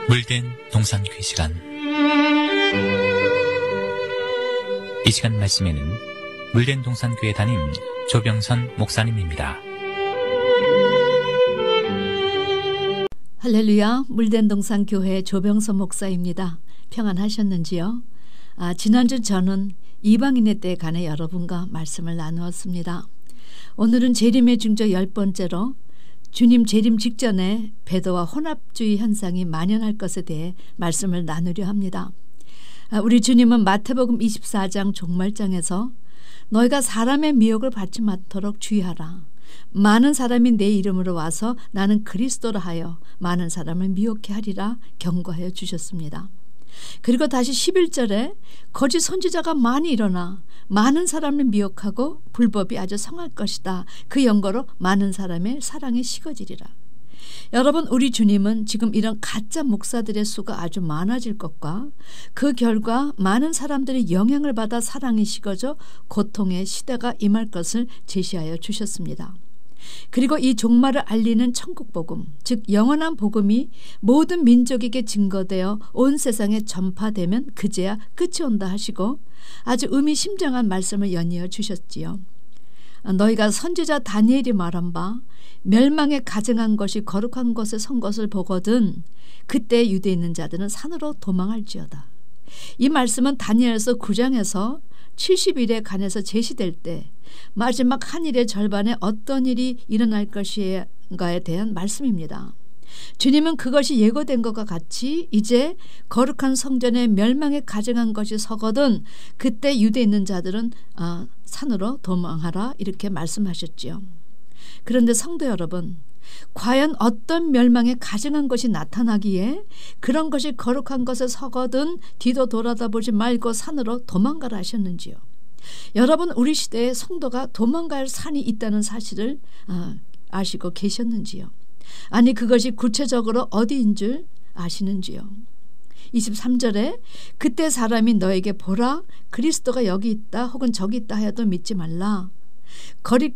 물된 동산교회 시간. 이 시간 말씀에는 물된 동산교회 담임 조병선 목사님입니다. 할렐루야, 물된 동산교회 조병선 목사입니다. 평안하셨는지요? 지난주 저는 이방인의 때에 관해 여러분과 말씀을 나누었습니다. 오늘은 재림의 중조 10번째로 주님 재림 직전에 배도와 혼합주의 현상이 만연할 것에 대해 말씀을 나누려 합니다. 우리 주님은 마태복음 24장 종말장에서 너희가 사람의 미혹을 받지 않도록 주의하라. 많은 사람이 내 이름으로 와서 나는 그리스도라 하여 많은 사람을 미혹해 하리라 경고하여 주셨습니다. 그리고 다시 11절에 거짓 선지자가 많이 일어나 많은 사람을 미혹하고 불법이 아주 성할 것이다. 그 연고로 많은 사람의 사랑이 식어지리라. 여러분, 우리 주님은 지금 이런 가짜 목사들의 수가 아주 많아질 것과 그 결과 많은 사람들이 영향을 받아 사랑이 식어져 고통의 시대가 임할 것을 제시하여 주셨습니다. 그리고 이 종말을 알리는 천국복음, 즉 영원한 복음이 모든 민족에게 증거되어 온 세상에 전파되면 그제야 끝이 온다 하시고 아주 의미심장한 말씀을 연이어 주셨지요. 너희가 선지자 다니엘이 말한 바 멸망에 가증한 것이 거룩한 곳에 선 것을 보거든 그때 유대에 있는 자들은 산으로 도망할지어다. 이 말씀은 다니엘서 9장에서 70일에 관해서 제시될 때 마지막 한 일의 절반에 어떤 일이 일어날 것인가에 대한 말씀입니다. 주님은 그것이 예고된 것과 같이 이제 거룩한 성전에 멸망에 가증한 것이 서거든 그때 유대에 있는 자들은 산으로 도망하라 이렇게 말씀하셨지요. 그런데 성도 여러분, 과연 어떤 멸망에 가증한 것이 나타나기에 그런 것이 거룩한 것에 서거든 뒤도 돌아다보지 말고 산으로 도망가라 하셨는지요. 여러분, 우리 시대에 성도가 도망갈 산이 있다는 사실을 아시고 계셨는지요. 아니, 그것이 구체적으로 어디인 줄 아시는지요. 23절에 그때 사람이 너에게 보라 그리스도가 여기 있다 혹은 저기 있다 하여도 믿지 말라. 거짓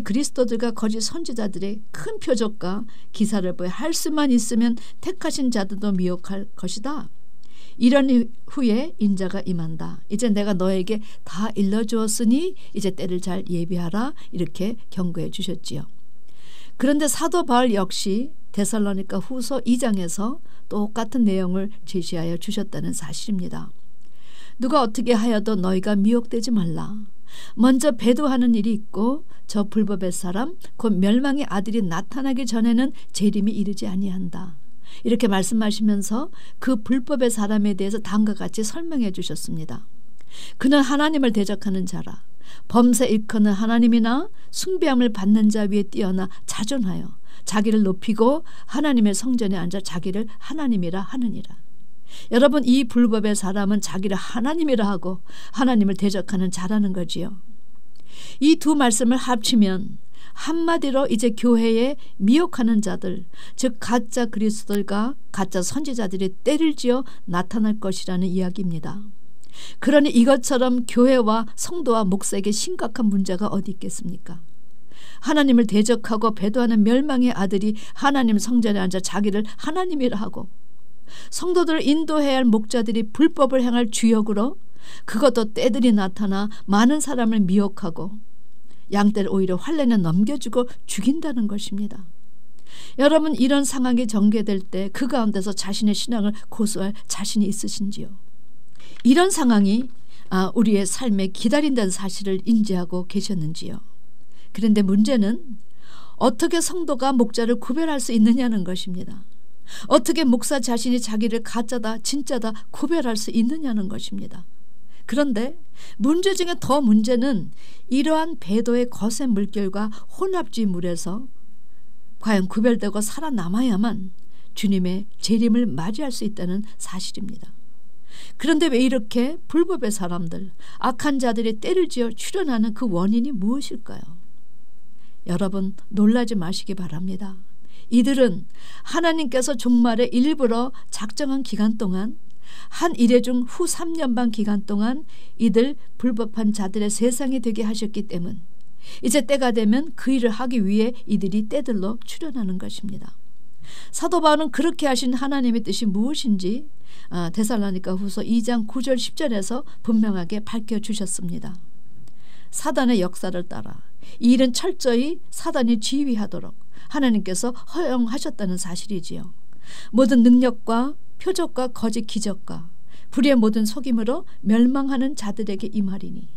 그리스도들과 거짓 선지자들의 큰 표적과 기사를 보여 할 수만 있으면 택하신 자들도 미혹할 것이다. 이런 후에 인자가 임한다. 이제 내가 너에게 다 일러주었으니 이제 때를 잘 예비하라 이렇게 경고해 주셨지요. 그런데 사도 바울 역시 데살로니가 후서 2장에서 똑같은 내용을 제시하여 주셨다는 사실입니다. 누가 어떻게 하여도 너희가 미혹되지 말라. 먼저 배도하는 일이 있고 저 불법의 사람 곧 멸망의 아들이 나타나기 전에는 재림이 이르지 아니한다. 이렇게 말씀하시면서 그 불법의 사람에 대해서 다음과 같이 설명해 주셨습니다. 그는 하나님을 대적하는 자라. 범사 일컫는 하나님이나 숭배함을 받는 자 위에 뛰어나 자존하여 자기를 높이고 하나님의 성전에 앉아 자기를 하나님이라 하느니라. 여러분, 이 불법의 사람은 자기를 하나님이라 하고 하나님을 대적하는 자라는 거지요. 이 두 말씀을 합치면 한마디로 이제 교회에 미혹하는 자들, 즉 가짜 그리스도들과 가짜 선지자들이 때를 지어 나타날 것이라는 이야기입니다. 그러니 이것처럼 교회와 성도와 목사에게 심각한 문제가 어디 있겠습니까? 하나님을 대적하고 배도하는 멸망의 아들이 하나님 성전에 앉아 자기를 하나님이라 하고 성도들을 인도해야 할 목자들이 불법을 행할 주역으로 그것도 때들이 나타나 많은 사람을 미혹하고 양떼를 오히려 환란에 넘겨주고 죽인다는 것입니다. 여러분, 이런 상황이 전개될 때 그 가운데서 자신의 신앙을 고수할 자신이 있으신지요? 이런 상황이 우리의 삶에 기다린다는 사실을 인지하고 계셨는지요? 그런데 문제는 어떻게 성도가 목자를 구별할 수 있느냐는 것입니다. 어떻게 목사 자신이 자기를 가짜다 진짜다 구별할 수 있느냐는 것입니다. 그런데 문제 중에 더 문제는 이러한 배도의 거센 물결과 혼합주의 물에서 과연 구별되고 살아남아야만 주님의 재림을 맞이할 수 있다는 사실입니다. 그런데 왜 이렇게 불법의 사람들, 악한 자들이 때를 지어 출현하는 그 원인이 무엇일까요? 여러분, 놀라지 마시기 바랍니다. 이들은 하나님께서 종말에 일부러 작정한 기간 동안 한 이래 중 후 3년 반 기간 동안 이들 불법한 자들의 세상이 되게 하셨기 때문 이제 때가 되면 그 일을 하기 위해 이들이 때들로 출현하는 것입니다. 사도 바울은 그렇게 하신 하나님의 뜻이 무엇인지 데살로니가 후서 2장 9절 10절에서 분명하게 밝혀주셨습니다. 사단의 역사를 따라 이 일은 철저히 사단이 지휘하도록 하나님께서 허용하셨다는 사실이지요. 모든 능력과 표적과 거짓 기적과 불의의 모든 속임으로 멸망하는 자들에게 임하리니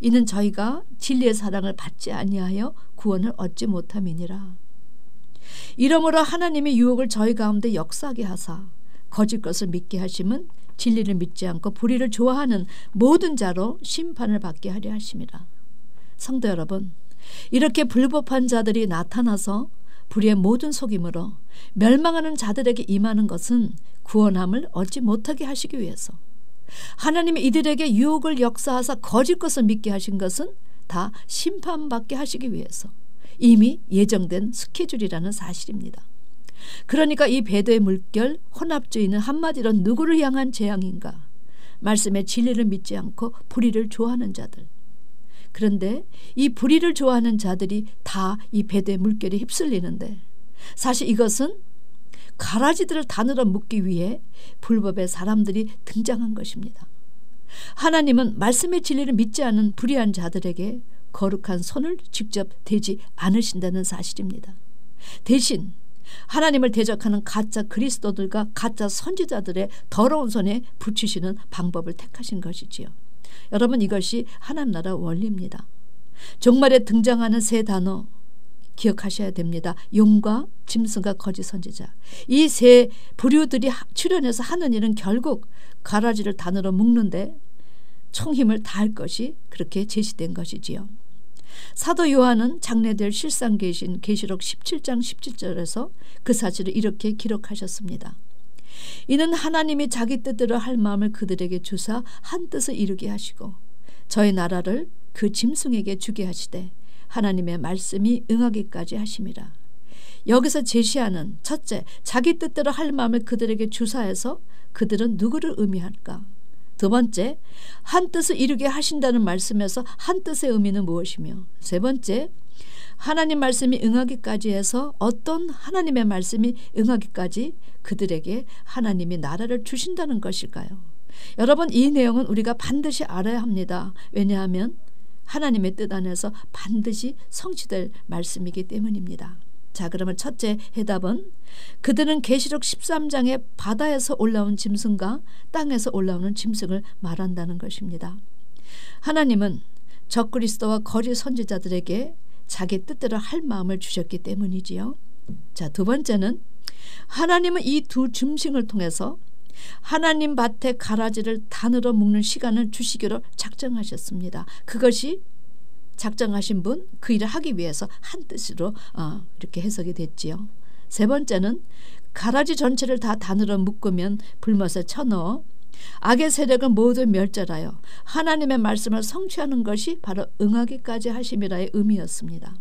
이는 저희가 진리의 사랑을 받지 아니하여 구원을 얻지 못함이니라. 이러므로 하나님의 유혹을 저희 가운데 역사하게 하사 거짓 것을 믿게 하심은 진리를 믿지 않고 불의를 좋아하는 모든 자로 심판을 받게 하려 하심이라. 성도 여러분, 이렇게 불법한 자들이 나타나서 불의의 모든 속임으로 멸망하는 자들에게 임하는 것은 구원함을 얻지 못하게 하시기 위해서, 하나님이 이들에게 유혹을 역사하사 거짓 것을 믿게 하신 것은 다 심판받게 하시기 위해서 이미 예정된 스케줄이라는 사실입니다. 그러니까 이 배도의 물결 혼합주의는 한마디로 누구를 향한 재앙인가? 말씀의 진리를 믿지 않고 불의를 좋아하는 자들. 그런데 이 불의를 좋아하는 자들이 다 이 배도의 물결에 휩쓸리는데, 사실 이것은 가라지들을 단으로 묶기 위해 불법의 사람들이 등장한 것입니다. 하나님은 말씀의 진리를 믿지 않은 불의한 자들에게 거룩한 손을 직접 대지 않으신다는 사실입니다. 대신 하나님을 대적하는 가짜 그리스도들과 가짜 선지자들의 더러운 손에 붙이시는 방법을 택하신 것이지요. 여러분, 이것이 하나님 나라 원리입니다. 종말에 등장하는 세 단어 기억하셔야 됩니다. 용과 짐승과 거짓 선지자. 이 세 부류들이 출현해서 하는 일은 결국 가라지를 단으로 묶는데 총힘을 다할 것이 그렇게 제시된 것이지요. 사도 요한은 장래될 실상 계신 계시록 17장 17절에서 그 사실을 이렇게 기록하셨습니다. 이는 하나님이 자기 뜻대로 할 마음을 그들에게 주사 한 뜻을 이루게 하시고 저희 나라를 그 짐승에게 주게 하시되 하나님의 말씀이 응하기까지 하심이라. 여기서 제시하는 첫째, 자기 뜻대로 할 마음을 그들에게 주사해서 그들은 누구를 의미할까? 두 번째, 한 뜻을 이루게 하신다는 말씀에서 한 뜻의 의미는 무엇이며, 세 번째, 하나님 말씀이 응하기까지 해서 어떤 하나님의 말씀이 응하기까지 그들에게 하나님이 나라를 주신다는 것일까요? 여러분, 이 내용은 우리가 반드시 알아야 합니다. 왜냐하면 하나님의 뜻 안에서 반드시 성취될 말씀이기 때문입니다. 자, 그러면 첫째 해답은 그들은 계시록 13장에 바다에서 올라온 짐승과 땅에서 올라오는 짐승을 말한다는 것입니다. 하나님은 적그리스도와 거짓 선지자들에게 자기 뜻대로 할 마음을 주셨기 때문이지요. 자, 두 번째는 하나님은 이 두 짐승을 통해서 하나님 밭의 가라지를 단으로 묶는 시간을 주시기로 작정하셨습니다. 그것이 작정하신 분, 그 일을 하기 위해서 한 뜻으로 이렇게 해석이 됐지요. 세 번째는 가라지 전체를 다 단으로 묶으면 불못에 쳐넣어 악의 세력은 모두 멸절하여 하나님의 말씀을 성취하는 것이 바로 응하기까지 하심이라의 의미였습니다.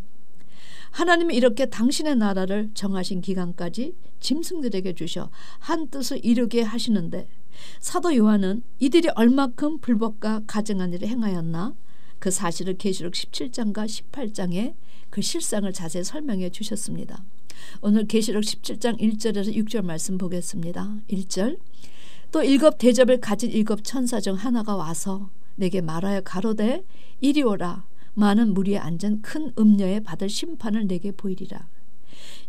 하나님이 이렇게 당신의 나라를 정하신 기간까지 짐승들에게 주셔 한 뜻을 이루게 하시는데, 사도 요한은 이들이 얼마큼 불법과 가증한 일을 행하였나 그 사실을 계시록 17장과 18장에 그 실상을 자세히 설명해 주셨습니다. 오늘 계시록 17장 1절에서 6절 말씀 보겠습니다. 1절, 또 일곱 대접을 가진 일곱 천사 중 하나가 와서 내게 말하여 가로되 이리 오라. 많은 무리에 앉은 큰 음녀에 받을 심판을 내게 보이리라.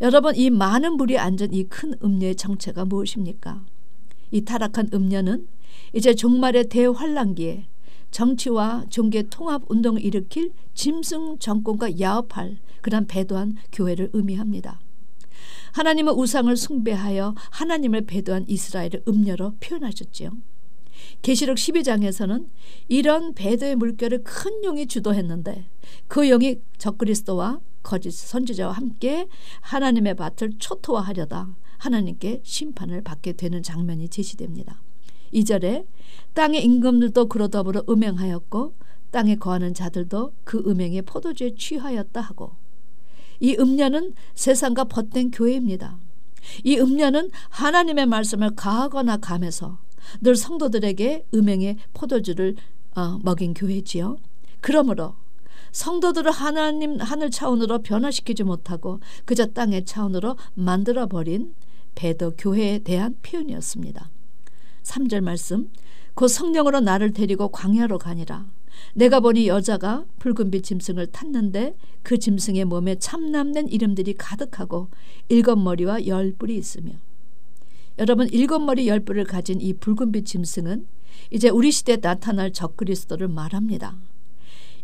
여러분, 이 많은 무리에 앉은 이 큰 음녀의 정체가 무엇입니까? 이 타락한 음녀는 이제 종말의 대환란기에 정치와 종교 통합 운동을 일으킬 짐승 정권과 야합할 그런 배도한 교회를 의미합니다. 하나님은 우상을 숭배하여 하나님을 배도한 이스라엘을 음녀로 표현하셨지요. 계시록 12장에서는 이런 배도의 물결을 큰 용이 주도했는데 그 용이 적그리스도와 거짓 선지자와 함께 하나님의 밭을 초토화하려다 하나님께 심판을 받게 되는 장면이 제시됩니다. 2절에 땅의 임금들도 그로 더불어 음행하였고 땅에 거하는 자들도 그 음행에 포도주에 취하였다 하고, 이 음녀는 세상과 벗된 교회입니다. 이 음녀는 하나님의 말씀을 가하거나 감해서 늘 성도들에게 음행의 포도주를 먹인 교회지요. 그러므로 성도들을 하늘 차원으로 변화시키지 못하고 그저 땅의 차원으로 만들어버린 베드 교회에 대한 표현이었습니다. 3절 말씀, 곧 성령으로 나를 데리고 광야로 가니라. 내가 보니 여자가 붉은빛 짐승을 탔는데 그 짐승의 몸에 참남된 이름들이 가득하고 7머리와 10뿔이 있으며. 여러분, 7머리 10뿔을 가진 이 붉은빛 짐승은 이제 우리 시대에 나타날 적그리스도를 말합니다.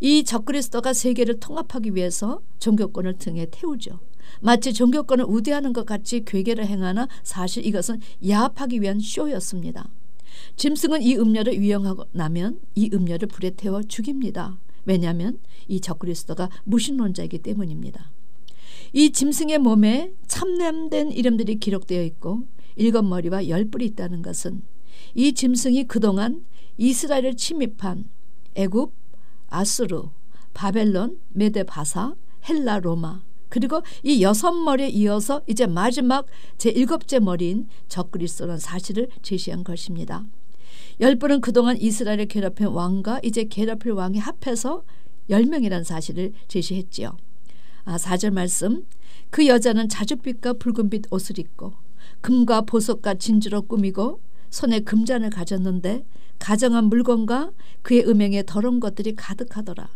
이 적그리스도가 세계를 통합하기 위해서 종교권을 등에 태우죠. 마치 종교권을 우대하는 것 같이 괴계를 행하나 사실 이것은 야합하기 위한 쇼였습니다. 짐승은 이 음녀를 위협하고 나면 이 음녀를 불에 태워 죽입니다. 왜냐하면 이 적그리스도가 무신론자이기 때문입니다. 이 짐승의 몸에 참남된 이름들이 기록되어 있고 7머리와 10뿔이 있다는 것은 이 짐승이 그동안 이스라엘을 침입한 애굽, 아수르, 바벨론, 메데 바사, 헬라, 로마, 그리고 이 6머리에 이어서 이제 마지막 제7째 머리인 적그리스도라는 사실을 제시한 것입니다. 10뿔은 그동안 이스라엘을 괴롭힌 왕과 이제 괴롭힐 왕이 합해서 10명이라는 사실을 제시했지요. 4절 말씀, 그 여자는 자줏빛과 붉은빛 옷을 입고 금과 보석과 진주로 꾸미고 손에 금잔을 가졌는데 가정한 물건과 그의 음행에 더러운 것들이 가득하더라.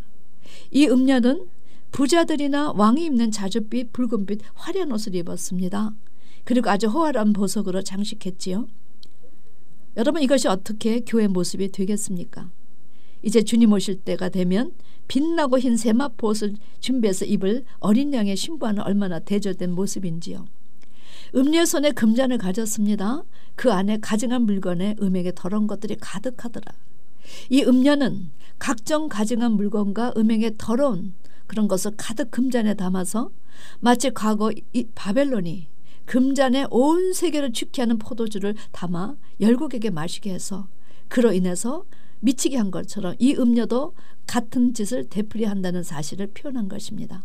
이 음녀는 부자들이나 왕이 입는 자줏빛 붉은빛 화려한 옷을 입었습니다. 그리고 아주 호화로운 보석으로 장식했지요. 여러분, 이것이 어떻게 교회 모습이 되겠습니까? 이제 주님 오실 때가 되면 빛나고 흰 세마포 옷을 준비해서 입을 어린 양의 신부와는 얼마나 대조된 모습인지요. 음녀의 손에 금잔을 가졌습니다. 그 안에 가증한 물건에 음행에 더러운 것들이 가득하더라. 이 음녀는 각종 가증한 물건과 음행에 더러운 그런 것을 가득 금잔에 담아서 마치 과거 이 바벨론이 금잔에 온 세계를 축제하는 포도주를 담아 열국에게 마시게 해서 그로 인해서 미치게 한 것처럼 이 음녀도 같은 짓을 되풀이한다는 사실을 표현한 것입니다.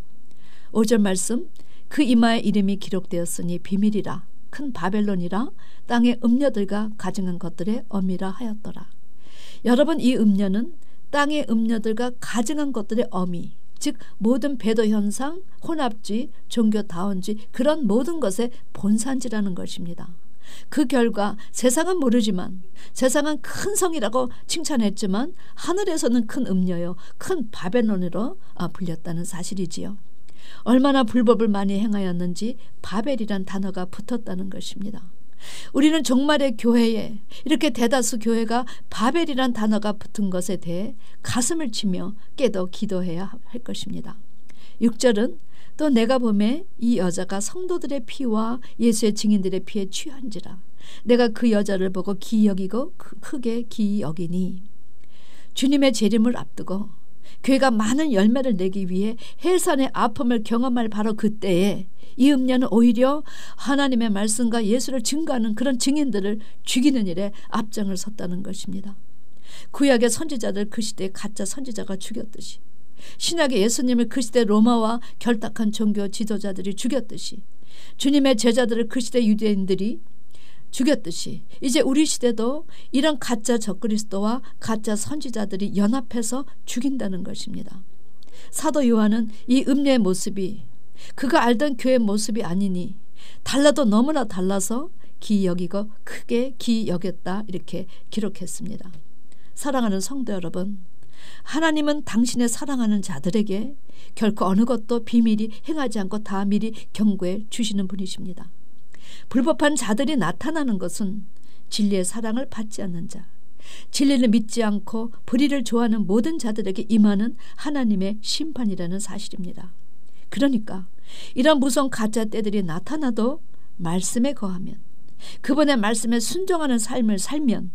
5절 말씀, 그 이마에 이름이 기록되었으니 비밀이라 큰 바벨론이라 땅의 음녀들과 가증한 것들의 어미라 하였더라. 여러분, 이 음녀는 땅의 음녀들과 가증한 것들의 어미, 즉 모든 배도 현상, 혼합주의, 종교다원주의 그런 모든 것의 본산지라는 것입니다. 그 결과 세상은 모르지만 세상은 큰 성이라고 칭찬했지만 하늘에서는 큰 음녀요, 큰 바벨론으로 불렸다는 사실이지요. 얼마나 불법을 많이 행하였는지 바벨이란 단어가 붙었다는 것입니다. 우리는 종말의 교회에 이렇게 대다수 교회가 바벨이란 단어가 붙은 것에 대해 가슴을 치며 깨도 기도해야 할 것입니다. 6절은 또 내가 보매 이 여자가 성도들의 피와 예수의 증인들의 피에 취한지라 내가 그 여자를 보고 기이 여기고 크게 기이 여기니. 주님의 재림을 앞두고 교회가 많은 열매를 내기 위해 해산의 아픔을 경험할 바로 그때에 이 음녀는 오히려 하나님의 말씀과 예수를 증거하는 그런 증인들을 죽이는 일에 앞장을 섰다는 것입니다. 구약의 선지자들 그 시대에 가짜 선지자가 죽였듯이, 신약의 예수님을 그 시대 로마와 결탁한 종교 지도자들이 죽였듯이, 주님의 제자들을 그 시대 유대인들이 죽였듯이 이제 우리 시대도 이런 가짜 적그리스도와 가짜 선지자들이 연합해서 죽인다는 것입니다. 사도 요한은 이 음녀의 모습이 그가 알던 교회의 모습이 아니니 달라도 너무나 달라서 기이 여기고 크게 기이 여겼다 이렇게 기록했습니다. 사랑하는 성도 여러분, 하나님은 당신의 사랑하는 자들에게 결코 어느 것도 비밀이 행하지 않고 다 미리 경고해 주시는 분이십니다. 불법한 자들이 나타나는 것은 진리의 사랑을 받지 않는 자, 진리를 믿지 않고 불의를 좋아하는 모든 자들에게 임하는 하나님의 심판이라는 사실입니다. 그러니까 이런 무서운 가짜 때들이 나타나도 말씀에 거하면, 그분의 말씀에 순종하는 삶을 살면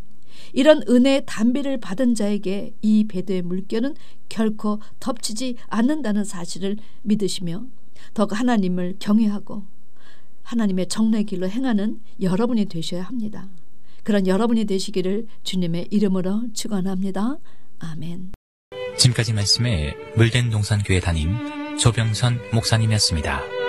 이런 은혜의 단비를 받은 자에게 이 배도의 물결은 결코 덮치지 않는다는 사실을 믿으시며 더욱 하나님을 경외하고 하나님의 정례의 길로 행하는 여러분이 되셔야 합니다. 그런 여러분이 되시기를 주님의 이름으로 축원합니다. 아멘. 지금까지 말씀에 물된 동산교회 담임 조병선 목사님이었습니다.